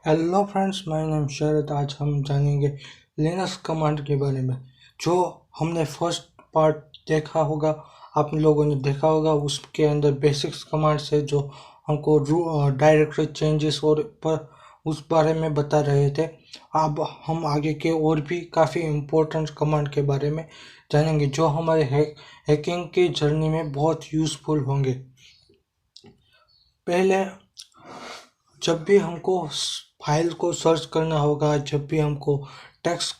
Hello friends, my name शरद। आज हम जानेंगे लिनक्स कमांड के बारे में। जो हमने फर्स्ट पार्ट देखा होगा, आप लोगों ने देखा होगा, उसके अंदर बेसिक्स कमांड्स है जो हमको डायरेक्टरी चेंजेस और पर उस बारे में बता रहे थे। अब हम आगे के और भी काफ़ी इम्पोर्टेंट कमांड के बारे में जानेंगे जो हमारे हैकिंग की जर्नी में बहुत यूज़फुल होंगे। पहले, जब भी हमको फाइल को सर्च करना होगा, जब भी हमको टेक्स्ट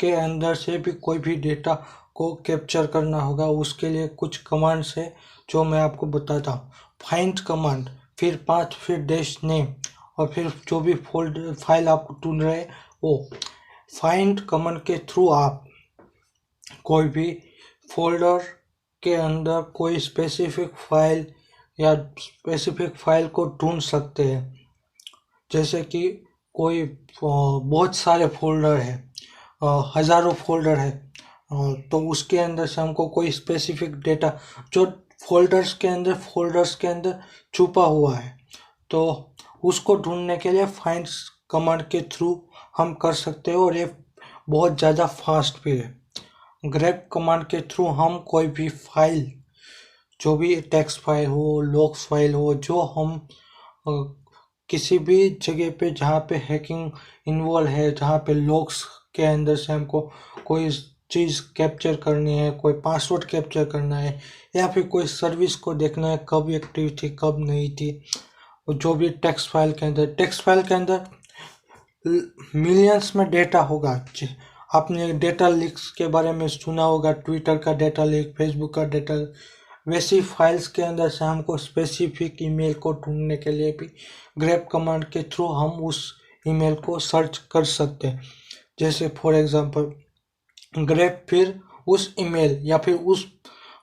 के अंदर से भी कोई भी डेटा को कैप्चर करना होगा, उसके लिए कुछ कमांड्स है जो मैं आपको बताता हूँ। फाइंड कमांड, फिर पाथ, फिर डैश नेम, और फिर जो भी फोल्डर फाइल आप ढूंढ रहे हैं वो। फाइंड कमांड के थ्रू आप कोई भी फोल्डर के अंदर कोई स्पेसिफिक फाइल या स्पेसिफिक फाइल को ढूंढ सकते हैं। जैसे कि कोई बहुत सारे फोल्डर है, हज़ारों फोल्डर है, तो उसके अंदर से हमको कोई स्पेसिफिक डेटा जो फोल्डर्स के अंदर छुपा हुआ है, तो उसको ढूंढने के लिए फाइंड कमांड के थ्रू हम कर सकते हैं, और ये बहुत ज़्यादा फास्ट भी है। ग्रैब कमांड के थ्रू हम कोई भी फाइल, जो भी टेक्स्ट फाइल हो, लॉग्स फाइल हो, जो हम किसी भी जगह पे जहाँ पे हैकिंग इन्वॉल्व है, जहाँ पे लॉग्स के अंदर से हमको कोई चीज़ कैप्चर करनी है, कोई पासवर्ड कैप्चर करना है, या फिर कोई सर्विस को देखना है कब एक्टिव थी कब नहीं थी, जो भी टेक्स्ट फाइल के अंदर मिलियंस में डेटा होगा। आपने डेटा लीक्स के बारे में सुना होगा, ट्विटर का डेटा लीक, फेसबुक का डेटा। वैसी फाइल्स के अंदर से हमको स्पेसिफिक ईमेल को ढूंढने के लिए भी ग्रैब कमांड के थ्रू हम उस ईमेल को सर्च कर सकते हैं। जैसे फॉर एग्जांपल ग्रैब, फिर उस ईमेल या फिर उस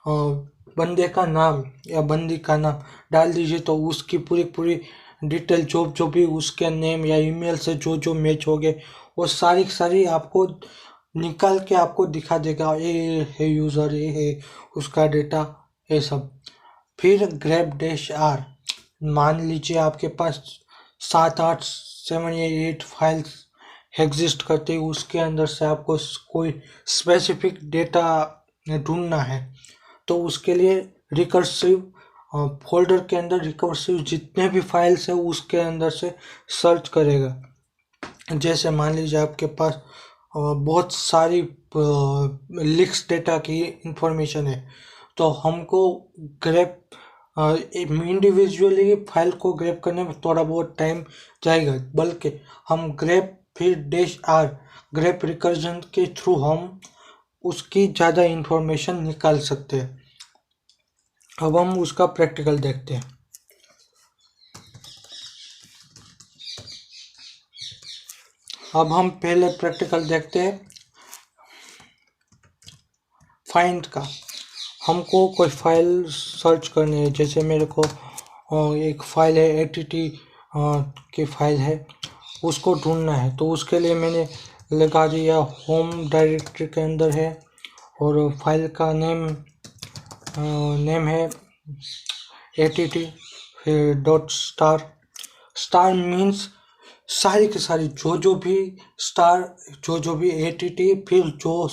बंदे का नाम या बंदी का नाम डाल दीजिए, तो उसकी पूरी डिटेल, जो भी उसके नेम या ईमेल से जो मैच हो गए, वो सारी आपको निकाल के आपको दिखा देगा। ये है यूज़र, ये है उसका डेटा, ये सब। फिर ग्रैब डैश आर, मान लीजिए आपके पास 7, 8, 7 या 8 फाइल्स एग्जिस्ट करते हैं, उसके अंदर से आपको कोई स्पेसिफिक डेटा ढूंढना है, तो उसके लिए रिकर्सिव फोल्डर के अंदर रिकर्सिव जितने भी फाइल्स है उसके अंदर से सर्च करेगा। जैसे मान लीजिए आपके पास बहुत सारी लिक्स डेटा की इंफॉर्मेशन है, तो हमको ग्रैब इंडिविजुअली फाइल को ग्रैब करने में थोड़ा बहुत टाइम जाएगा, बल्कि हम ग्रैब फिर डैश आर, ग्रैब रिकर्जन के थ्रू हम उसकी ज़्यादा इंफॉर्मेशन निकाल सकते हैं। अब हम उसका प्रैक्टिकल देखते हैं। अब हम पहले प्रैक्टिकल देखते हैं फाइंड का। हमको कोई फाइल सर्च करनी है, जैसे मेरे को एक फाइल है, एटीटी की फाइल है, उसको ढूंढना है। तो उसके लिए मैंने लगा दिया होम डायरेक्टरी के अंदर है, और फाइल का नेम है एटीटी, फिर डॉट स्टार। स्टार मीन्स सारी की सारी जो भी स्टार, जो भी एटीटी, फिर जो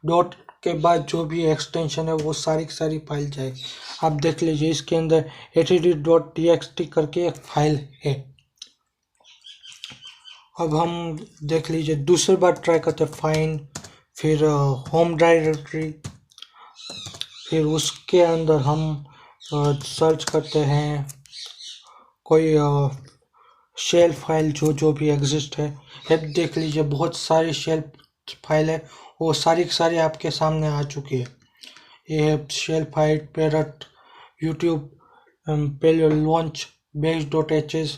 डॉट के बाद जो भी एक्सटेंशन है, वो सारी की सारी फाइल जाएगी। आप देख लीजिए, इसके अंदर attd.txt करके एक फाइल है। अब हम देख लीजिए, दूसरी बार ट्राई करते हैं फाइंड, फिर होम डायरेक्टरी, फिर उसके अंदर हम सर्च करते हैं कोई शेल फाइल जो भी एग्जिस्ट है। अब देख लीजिए, बहुत सारी शेल फाइल है, वो सारी की सारी आपके सामने आ चुकी है। ये है शेल फाइल, पैरट, यूट्यूब, पहले लॉन्च, बेस.sh,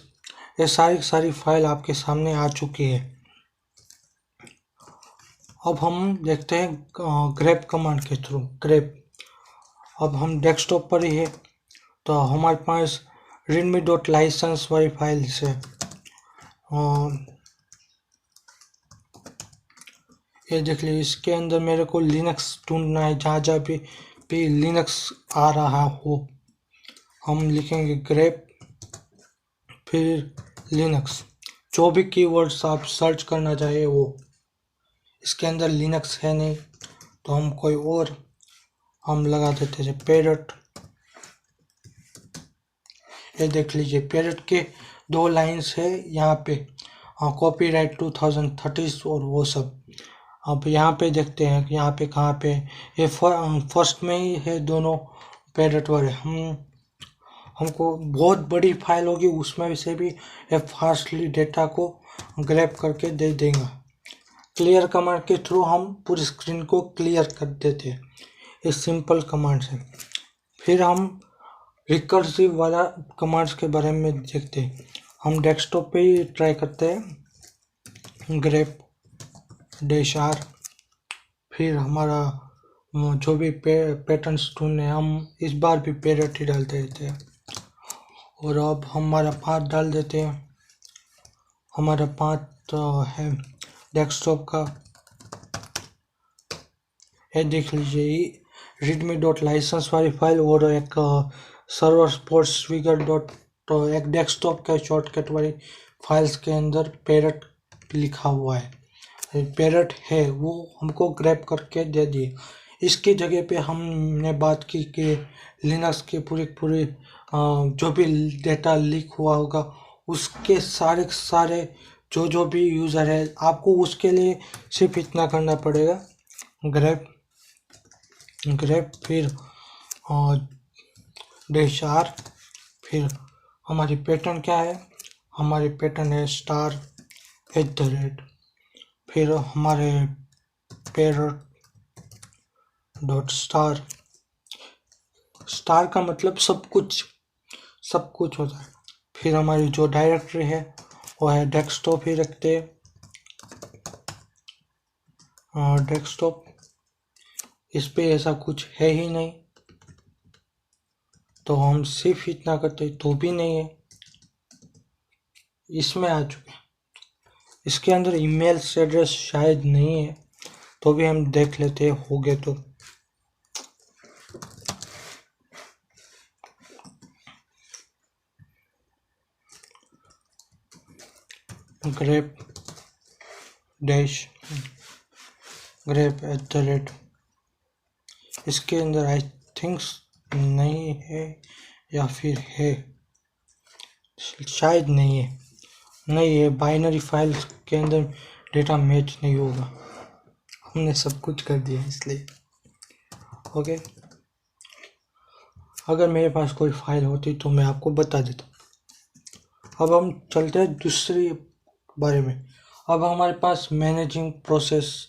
ये सारी की सारी फाइल आपके सामने आ चुकी है। अब हम देखते हैं ग्रैब कमांड के थ्रू ग्रैब। अब हम डेस्कटॉप पर ही है, तो हमारे पास readme.license वाली फाइल है। ये देख लीजिए, इसके अंदर मेरे को लिनक्स ढूंढना है, जहाँ भी लिनक्स आ रहा हो। हम लिखेंगे ग्रैब फिर लिनक्स, जो भी कीवर्ड्स आप सर्च करना चाहिए वो। इसके अंदर लिनक्स है नहीं तो हम कोई और हम लगा देते हैं पैरट। ये देख लीजिए पैरट के 2 लाइंस है यहाँ पे, कॉपीराइट 2030 और वो सब। अब यहाँ पे देखते हैं कि यहाँ पे कहाँ पे ये फर्स्ट में ही है दोनों पैरट वाले। हमको बहुत बड़ी फाइल होगी उसमें से भी ये फास्टली डेटा को ग्रैब करके दे देगा। क्लियर कमांड के थ्रू हम पूरी स्क्रीन को क्लियर कर देते हैं इस सिंपल कमांड से। फिर हम रिकर्सिव वाला कमांड्स के बारे में देखते हैं। हम डेस्कटॉप पे ही ट्राई करते हैं ग्रेप -r। फिर हमारा जो भी पैटर्न्स ढूंढने हम इस बार भी पैरट ही डालते रहते हैं। और अब हमारा पाथ डाल देते हैं। हमारा पाथ है डेस्कटॉप का, ये देख लीजिए readme.license वाली फाइल और एक सर्वर स्पोर्ट्स फिगर डॉट एक डेस्कटॉप का शॉर्टकट वाली फाइल्स के अंदर पैरट लिखा हुआ है। पैरट है वो हमको ग्रैब करके दे दिए। इसकी जगह पे हमने बात की कि लिनक्स के पूरे जो भी डेटा लीक हुआ होगा उसके सारे जो भी यूज़र है आपको उसके लिए सिर्फ इतना करना पड़ेगा, ग्रैब फिर -r। फिर हमारी पैटर्न क्या है, हमारी पैटर्न है *@। फिर हमारे पैरट डॉट स्टार का मतलब सब कुछ होता है। फिर हमारी जो डायरेक्टरी है वो है डेस्कटॉप ही रखते हैं, डेस्कटॉप। इस पे ऐसा कुछ है ही नहीं तो हम सिर्फ इतना करते तो भी नहीं है, इसमें आ चुके हैं। इसके अंदर ईमेल एड्रेस शायद नहीं है तो भी हम देख लेते हैं हो गए तो। ग्रेप @, इसके अंदर आई थिंक्स नहीं है या फिर है, शायद नहीं है। बाइनरी फाइल के अंदर डेटा मैच नहीं होगा, हमने सब कुछ कर दिया इसलिए। ओके, अगर मेरे पास कोई फाइल होती तो मैं आपको बता देता। अब हम चलते हैं दूसरी बारे में। अब हमारे पास मैनेजिंग प्रोसेस,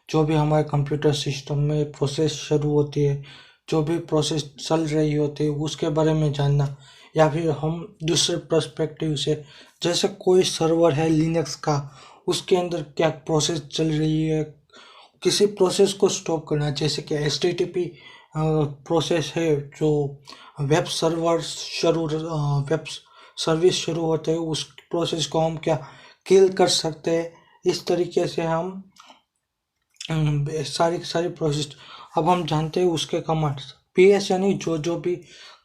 जो भी हमारे कंप्यूटर सिस्टम में प्रोसेस शुरू होती है, जो भी प्रोसेस चल रही होती है उसके बारे में जानना, या फिर हम दूसरे पर्सपेक्टिव से, जैसे कोई सर्वर है लिनक्स का उसके अंदर क्या प्रोसेस चल रही है, किसी प्रोसेस को स्टॉप करना, जैसे कि HTTP प्रोसेस है जो वेब सर्विस शुरू होते हैं उस प्रोसेस को हम क्या किल कर सकते हैं। इस तरीके से हम सारी प्रोसेस अब हम जानते हैं उसके कमांड्स। PS यानी जो भी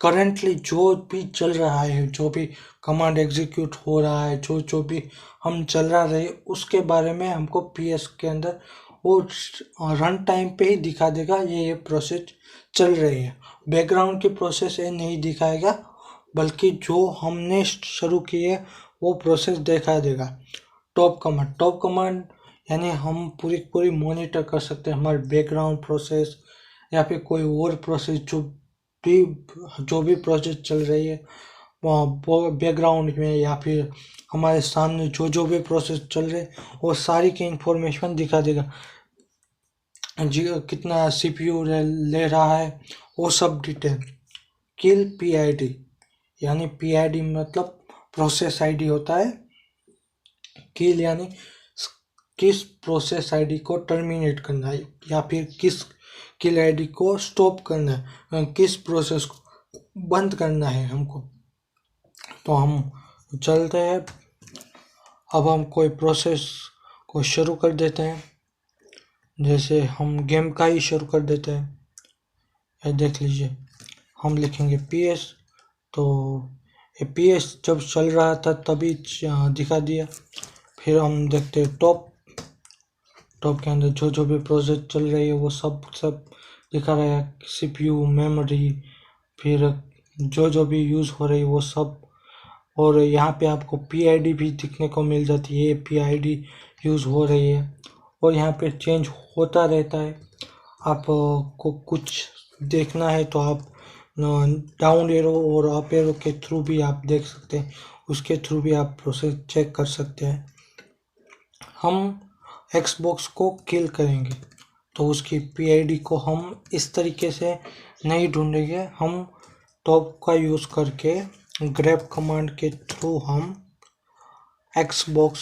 करेंटली जो भी चल रहा है, जो भी कमांड एग्जीक्यूट हो रहा है, जो भी हम चल रहा है उसके बारे में हमको PS के अंदर वो रन टाइम पे ही दिखा देगा ये प्रोसेस चल रही है। बैकग्राउंड की प्रोसेस ये नहीं दिखाएगा बल्कि जो हमने शुरू की है वो प्रोसेस दिखा देगा। टॉप कमांड यानी हम पूरी मॉनिटर कर सकते हैं हमारे बैकग्राउंड प्रोसेस या फिर कोई और प्रोसेस जो भी प्रोसेस चल रही है बैकग्राउंड में, या फिर हमारे सामने जो भी प्रोसेस चल रहे वो सारी की इंफॉर्मेशन दिखा देगा। जी कितना CPU ले रहा है वो सब डिटेल। किल PID यानी PID मतलब प्रोसेस ID होता है। किल यानी किस प्रोसेस ID को टर्मिनेट करना है या फिर किस किल ID को स्टॉप करना है, किस प्रोसेस को बंद करना है हमको। तो हम चलते हैं, अब हम कोई प्रोसेस को शुरू कर देते हैं, जैसे हम गेम का ही शुरू कर देते हैं। ये देख लीजिए हम लिखेंगे PS, तो ये PS जब चल रहा था तभी दिखा दिया। फिर हम देखते हैं टॉप के अंदर जो भी प्रोसेस चल रही है वो सब दिखा रहा है, CPU, मेमोरी, फिर जो भी यूज़ हो रही है वो सब। और यहाँ पे आपको PID भी दिखने को मिल जाती है, PID यूज़ हो रही है और यहाँ पे चेंज होता रहता है। आपको कुछ देखना है तो आप डाउन एरो और अप एरो के थ्रू भी आप देख सकते हैं, उसके थ्रू भी आप प्रोसेस चेक कर सकते हैं। हम Xbox को किल करेंगे तो उसकी PID को हम इस तरीके से नहीं ढूंढेंगे, हम टॉप का यूज़ करके ग्रैब कमांड के थ्रू हम Xbox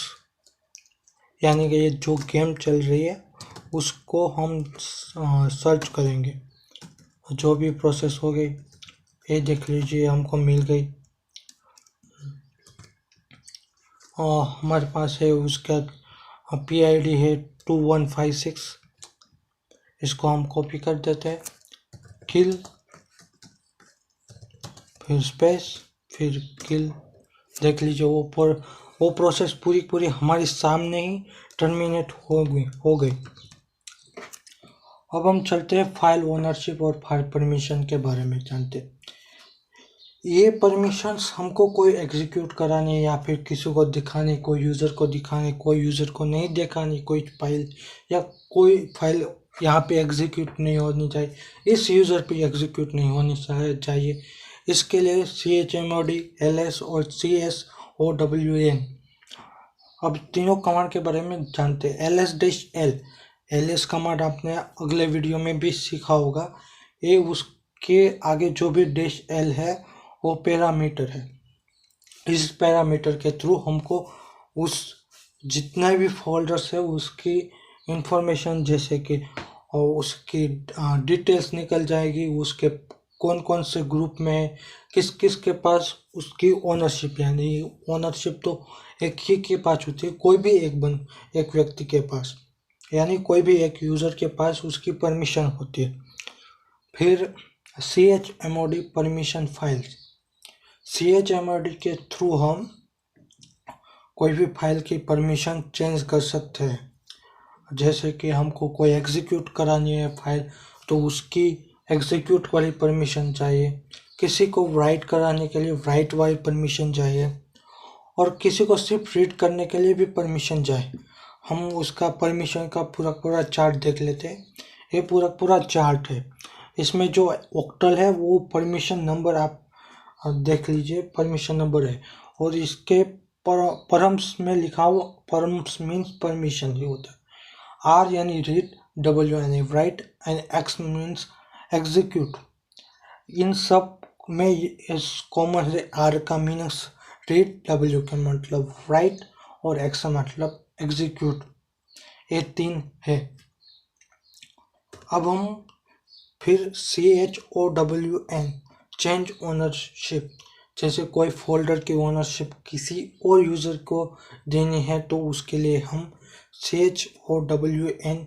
यानी कि ये जो गेम चल रही है उसको हम सर्च करेंगे। जो भी प्रोसेस हो गई ये देख लीजिए, हमको मिल गई। हमारे पास है उसका PID है 2156। इसको हम कॉपी कर देते हैं, किल, फिर स्पेस, फिर किल। देख लीजिए वो प्रोसेस पूरी हमारे सामने ही टर्मिनेट हो गई। अब हम चलते हैं फाइल ओनरशिप और फाइल परमिशन के बारे में जानते हैं। ये परमिशंस हमको कोई एग्जीक्यूट कराने या फिर किसी को दिखाने, कोई यूज़र को दिखाने, कोई यूज़र को नहीं दिखाने, कोई फाइल या कोई फाइल यहाँ पे एग्जीक्यूट नहीं होनी चाहिए, इस यूज़र पे एग्जीक्यूट नहीं होनी चाहिए। इसके लिए chmod, ls और chsown, अब तीनों कमांड के बारे में जानते हैं। ls कमांड आपने अगले वीडियो में भी सीखा होगा। ये उसके आगे जो भी -l है वो पैरामीटर है। इस पैरामीटर के थ्रू हमको उस जितने भी फोल्डर्स है उसकी इंफॉर्मेशन, जैसे कि उसकी डिटेल्स निकल जाएगी, उसके कौन से ग्रुप में है, किस के पास उसकी ओनरशिप, यानी ओनरशिप तो एक ही के पास होती है, कोई भी एक व्यक्ति के पास, यानी कोई भी एक यूज़र के पास उसकी परमिशन होती है। फिर chmod परमिशन फाइल्स, chmod के थ्रू हम कोई भी फाइल की परमिशन चेंज कर सकते हैं। जैसे कि हमको कोई एग्जीक्यूट करानी है फाइल तो उसकी एग्जीक्यूट वाली परमिशन चाहिए, किसी को राइट कराने के लिए राइट वाली परमिशन चाहिए, और किसी को सिर्फ रीड करने के लिए भी परमिशन चाहिए। हम उसका परमिशन का पूरा चार्ट देख लेते हैं। ये पूरा चार्ट है। इसमें जो ऑक्टल है वो परमिशन नंबर आप देख लीजिए, परमिशन नंबर है। और इसके परम्स में लिखा हुआ, परम्स मीन्स परमिशन ही होता है। R यानी रीड, W यानी write and X means execute. इन सब में इस कॉमन है, R का मीन्स रीड, W का मतलब राइट और X का मतलब एग्जीक्यूट। ये तीन है। अब हम फिर CHOWN चेंज ओनरशिप, जैसे कोई फोल्डर की ओनरशिप किसी और यूज़र को देनी है तो उसके लिए हम CHOWN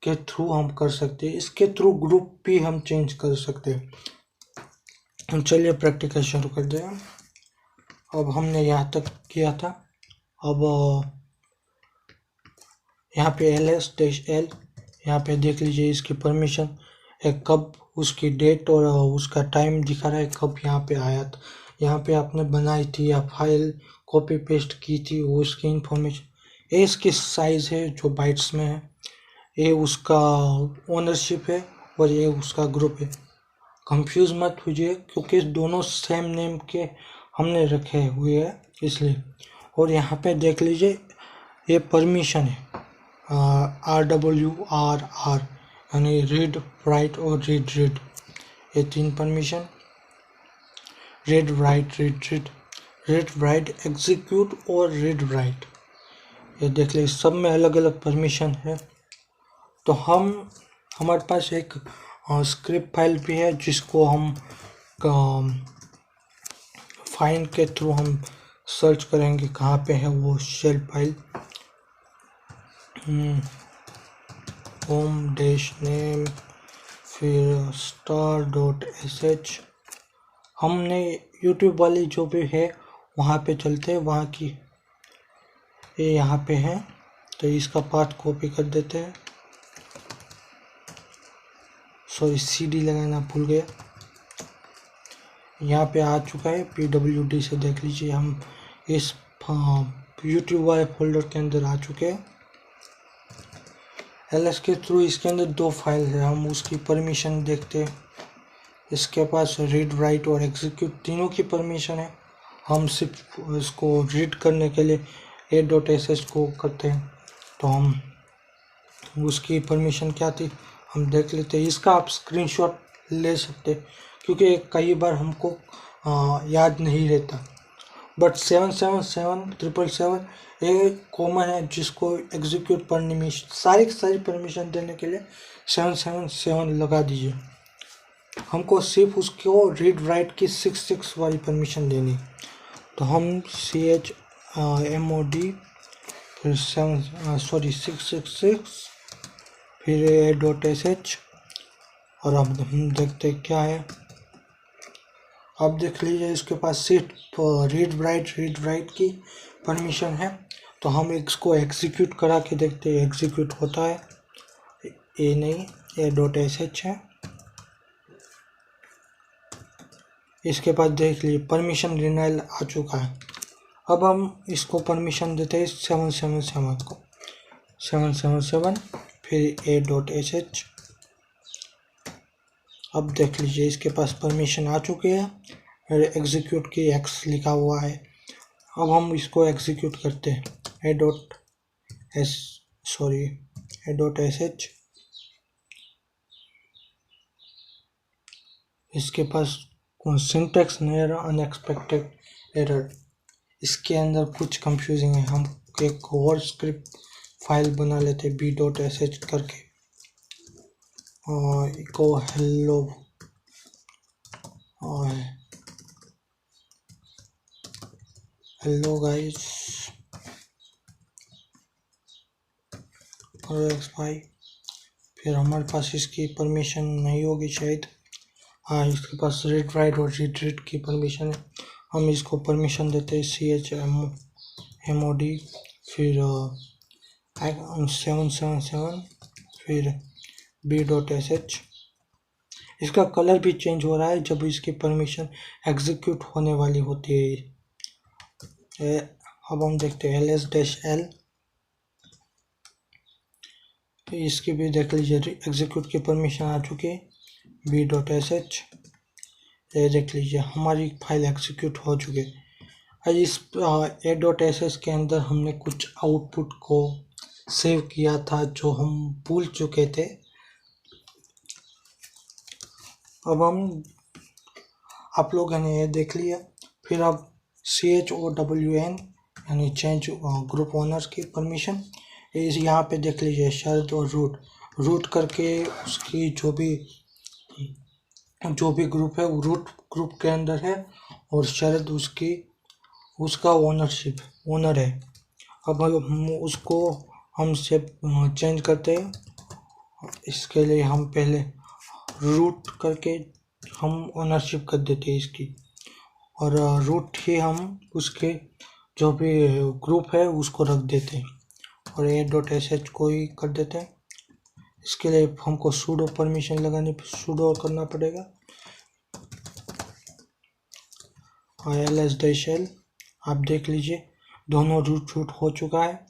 के थ्रू हम कर सकते हैं। इसके थ्रू ग्रुप भी हम चेंज कर सकते हैं। चलिए प्रैक्टिकल शुरू कर दें। अब हमने यहाँ तक किया था। अब यहाँ पे ls-l, यहाँ पे देख लीजिए इसकी परमिशन है, कब उसकी डेट और उसका टाइम दिखा रहा है, कब यहाँ पे आया था, यहाँ पे आपने बनाई थी या फाइल कॉपी पेस्ट की थी, वो उसकी इंफॉर्मेशन। ये इसकी साइज़ है जो बाइट्स में है, ये उसका ओनरशिप है और ये उसका ग्रुप है। कंफ्यूज मत होइए क्योंकि दोनों सेम नेम के हमने रखे हुए हैं इसलिए। और यहाँ पे देख लीजिए ये परमिशन है, RWRR यानी रीड, राइट और रीड। ये तीन permission, read write, read write execute और रीड राइट, ये देख लीजिए सब में अलग अलग परमिशन है। तो हमारे पास एक स्क्रिप्ट फाइल भी है जिसको हम फाइंड के थ्रू हम सर्च करेंगे कहाँ पे है वो shell file. Home dash name फिर star.sh। हमने यूट्यूब वाली जो भी है वहाँ पे चलते हैं, वहाँ की ये यहाँ पे है, तो इसका पाथ कॉपी कर देते हैं। सॉरी, CD लगाना भूल गया। यहाँ पे आ चुका है, PWD से देख लीजिए। हम इस YouTube वाले फोल्डर के अंदर आ चुके हैं। LS के थ्रू इसके अंदर 2 फाइल है, हम उसकी परमिशन देखते हैं। इसके पास रीड, राइट और एग्जीक्यूट तीनों की परमिशन है। हम सिर्फ इसको रीड करने के लिए a.sh को करते हैं, तो हम उसकी परमिशन क्या थी हम देख लेते हैं। इसका आप स्क्रीनशॉट ले सकते हैं, क्योंकि कई बार हमको याद नहीं रहता। बट 777 ये कॉमन है, जिसको एग्जीक्यूट करने में सारी परमिशन देने के लिए 777 लगा दीजिए। हमको सिर्फ उसको रीड राइट की 66 वाली परमिशन देनी, तो हम chmod फिर 666 फिर a.sh और अब हम देखते क्या है। अब देख लीजिए, इसके पास सिर्फ रीड राइट की परमिशन है, तो हम इसको एग्जीक्यूट करा के देखते हैं एग्जीक्यूट होता है। ये नहीं, a.sh है। इसके पास देख लीजिए परमिशन डिनाइल आ चुका है। अब हम इसको परमिशन देते हैं 777 को, 777 फिर a.sh। अब देख लीजिए इसके पास परमिशन आ चुकी है, एग्जीक्यूट की X लिखा हुआ है। अब हम इसको एग्जीक्यूट करते हैं a.sh। इसके पास सिंटैक्स एरर, अनएक्सपेक्टेड एरर, इसके अंदर कुछ कंफ्यूजिंग है। हम एक और स्क्रिप्ट फाइल बना लेते हैं b.sh करके, और इको हेलो गाइस और x5। फिर हमारे पास इसकी परमिशन नहीं होगी शायद। हाँ, इसके पास रीड राइट और रीड की परमिशन है। हम इसको परमिशन देते हैं chmod फिर 777 फिर b.sh। इसका कलर भी चेंज हो रहा है जब इसकी परमिशन एग्जीक्यूट होने वाली होती है। अब हम देखते हैं ls-l, इसकी भी देख लीजिए एग्जीक्यूट की परमिशन आ चुकी है b.sh। ये देख लीजिए हमारी फाइल एग्जीक्यूट हो चुकी है। आज इस a.sh के अंदर हमने कुछ आउटपुट को सेव किया था जो हम भूल चुके थे। अब आप लोगों ने ये देख लिया। फिर अब CHOWN यानी चेंज ग्रुप ओनर की परमिशन, यहाँ पे देख लीजिए शरद और रूट करके उसकी जो भी ग्रुप है वो रूट ग्रुप के अंदर है, और शरद उसका ओनर है। अब उसको हम से चेंज करते हैं। इसके लिए हम पहले रूट करके हम ओनरशिप कर देते हैं इसकी, और रूट ही हम उसके जो भी ग्रुप है उसको रख देते हैं, और a.sh को ही कर देते हैं। इसके लिए हमको sudo परमिशन sudo करना पड़ेगा। ls-l आप देख लीजिए दोनों रूट हो चुका है,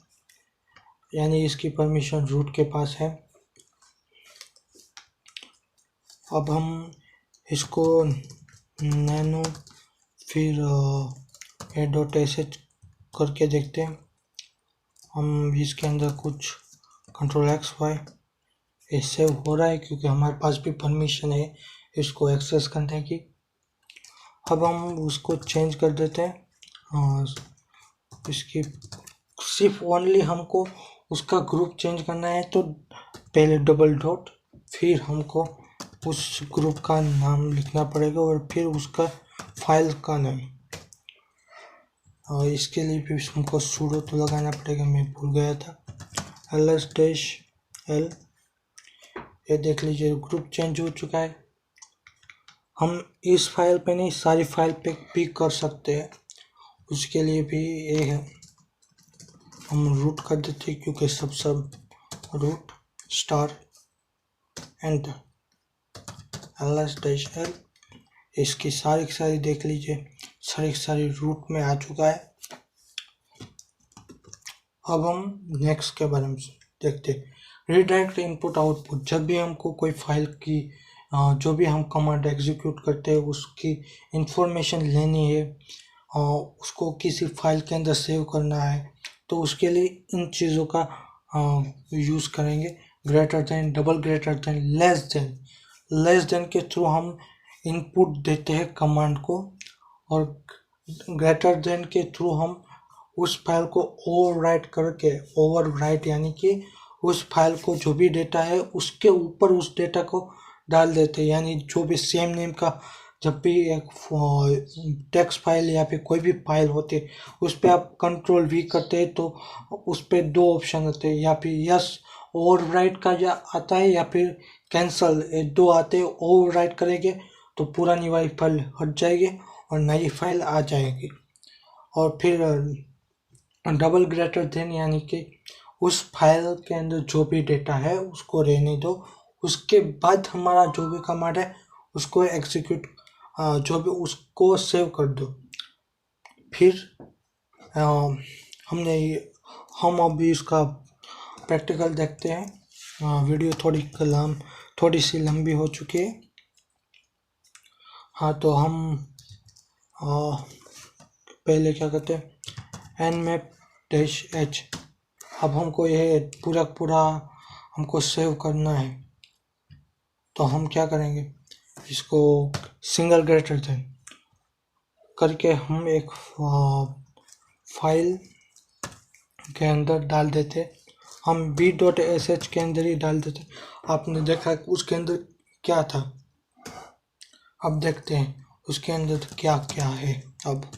यानी इसकी परमिशन रूट के पास है। अब हम इसको नैनो फिर a.sh करके देखते हैं। हम इसके अंदर कुछ Ctrl+X+Y ये सेव हो रहा है, क्योंकि हमारे पास भी परमिशन है इसको एक्सेस करने की। अब हम उसको चेंज कर देते हैं। इसकी सिर्फ ओनली हमको उसका ग्रुप चेंज करना है, तो पहले डबल डॉट फिर हमको उस ग्रुप का नाम लिखना पड़ेगा और फिर उसका फाइल का नाम। और इसके लिए भी हमको sudo तो लगाना पड़ेगा, मैं भूल गया था। ls-l ये देख लीजिए ग्रुप चेंज हो चुका है। हम इस फाइल पे नहीं सारी फाइल पे भी कर सकते हैं, उसके लिए भी ये है हम रूट कर देते हैं, क्योंकि सब रूट स्टार एंटर ls-l। इसकी सारी देख लीजिए, सारी रूट में आ चुका है। अब हम नेक्स्ट के बारे में देखते हैं। Redirect input output. जब भी हमको कोई फाइल की जो भी हम कमांड एग्जीक्यूट करते हैं उसकी इंफॉर्मेशन लेनी है, उसको किसी फाइल के अंदर सेव करना है, तो उसके लिए इन चीज़ों का यूज़ करेंगे। Greater than, double greater than, less than के थ्रू हम इनपुट देते हैं कमांड को, और ग्रेटर देन के थ्रू हम उस फाइल को ओवरराइट यानी कि उस फाइल को जो भी डेटा है उसके ऊपर उस डेटा को डाल देते हैं। यानी जो भी सेम नेम का जब भी एक टेक्स्ट फाइल या फिर कोई भी फाइल होती है उस पर आप Ctrl+V करते हैं तो उस पर दो ऑप्शन होते हैं, या फिर यस ओवरराइट का आता है या फिर कैंसल, दो आते हैं। ओवरराइट करेंगे तो पुरानी वाली फाइल हट जाएगी और नई फाइल आ जाएगी। और फिर डबल ग्रेटर देन यानी कि उस फाइल के अंदर जो भी डेटा है उसको रहने दो, उसके बाद हमारा जो भी कमांड है उसको एग्जीक्यूट जो भी उसको सेव कर दो। फिर हम अभी इसका प्रैक्टिकल देखते हैं। वीडियो थोड़ी सी लंबी हो चुकी है। हाँ, तो हम पहले क्या करते हैं, nmap-h। अब हमको ये पूरा हमको सेव करना है, तो हम क्या करेंगे, इसको सिंगल ग्रेटर देन करके हम एक फाइल के अंदर डाल देते। हम b.sh के अंदर ही डाल देते। आपने देखा उसके अंदर क्या था, अब देखते हैं उसके अंदर क्या क्या है। अब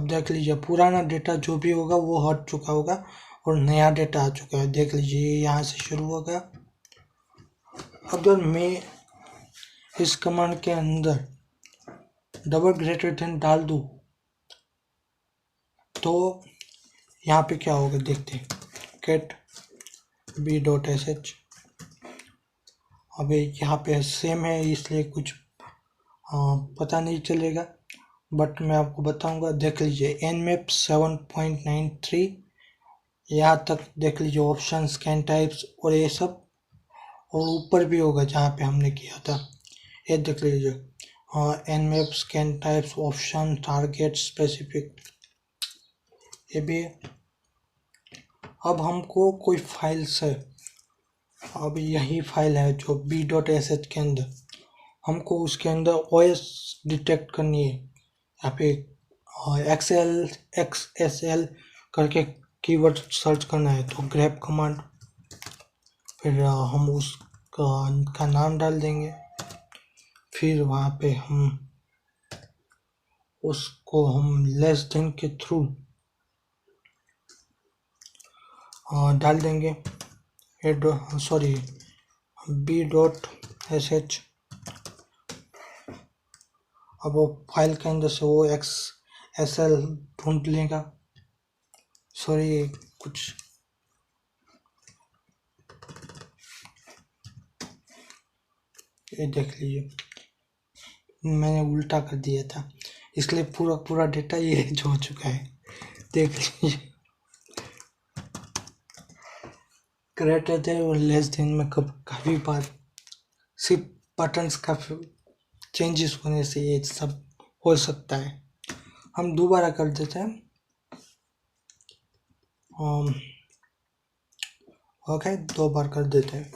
देख लीजिए, पुराना डेटा जो भी होगा वो हट चुका होगा और नया डेटा आ चुका है। देख लीजिए, यहाँ से शुरू होगा। अगर मैं इस कमांड के अंदर डबल ग्रेटर देन डाल दूँ तो यहाँ पे क्या होगा देखते हैं। get b.sh। अभी यहाँ पे सेम है इसलिए कुछ पता नहीं चलेगा, बट मैं आपको बताऊंगा। देख लीजिए nmap 7.93 यहाँ तक देख लीजिए, ऑप्शन, स्कैन टाइप्स और ये सब, और ऊपर भी होगा जहाँ पे हमने किया था। ये देख लीजिए nmap scan types, option, target, specific, ये भी है। अब हमको कोई फाइल से, अब यही फाइल है जो b.sh के अंदर, हमको उसके अंदर OS डिटेक्ट करनी है, या फिर XSL करके कीवर्ड सर्च करना है। तो ग्रैब कमांड, फिर हम उसका नाम डाल देंगे, फिर वहाँ पे हम उसको लेस देन के थ्रू डाल देंगे b.sh। अब वो फाइल के अंदर से वो XSL ढूंढ लेगा। कुछ ये देख लीजिए, मैंने उल्टा कर दिया था इसलिए पूरा डेटा ये हो चुका है। देख लीजिए, ग्रेटर देन और लेस देन में काफ़ी बार सिर्फ बटन्स का चेंजेस होने से ये सब हो सकता है। हम दोबारा कर देते हैं। ओके, 2 बार कर देते हैं।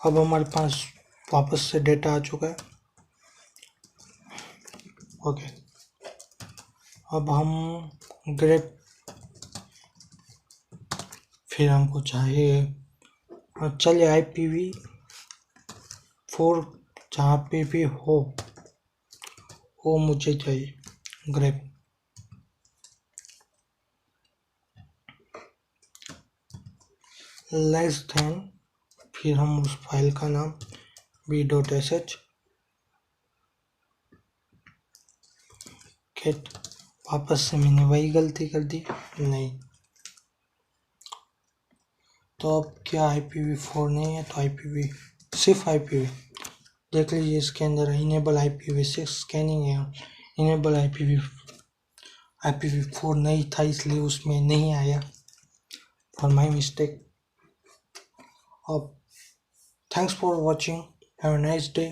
अब हमारे पास वापस से डेटा आ चुका है। ओके, अब हम ग्रेप, फिर हमको चाहिए, चलिए IPv4 जहाँ पे भी हो वो मुझे चाहिए, ग्रेप। लेस देन, फिर हम उस फाइल का नाम b.sh, get वापस से मैंने वही गलती कर दी। नहीं, तो अब क्या IPv4 नहीं है, तो सिर्फ IPv देख लीजिए। इसके अंदर इनेबल IPv6 स्कैनिंग है, इनेबल IPv4 नहीं था, इसलिए उसमें नहीं आया, फॉर माई मिस्टेक। अब thanks for watching, have a nice day.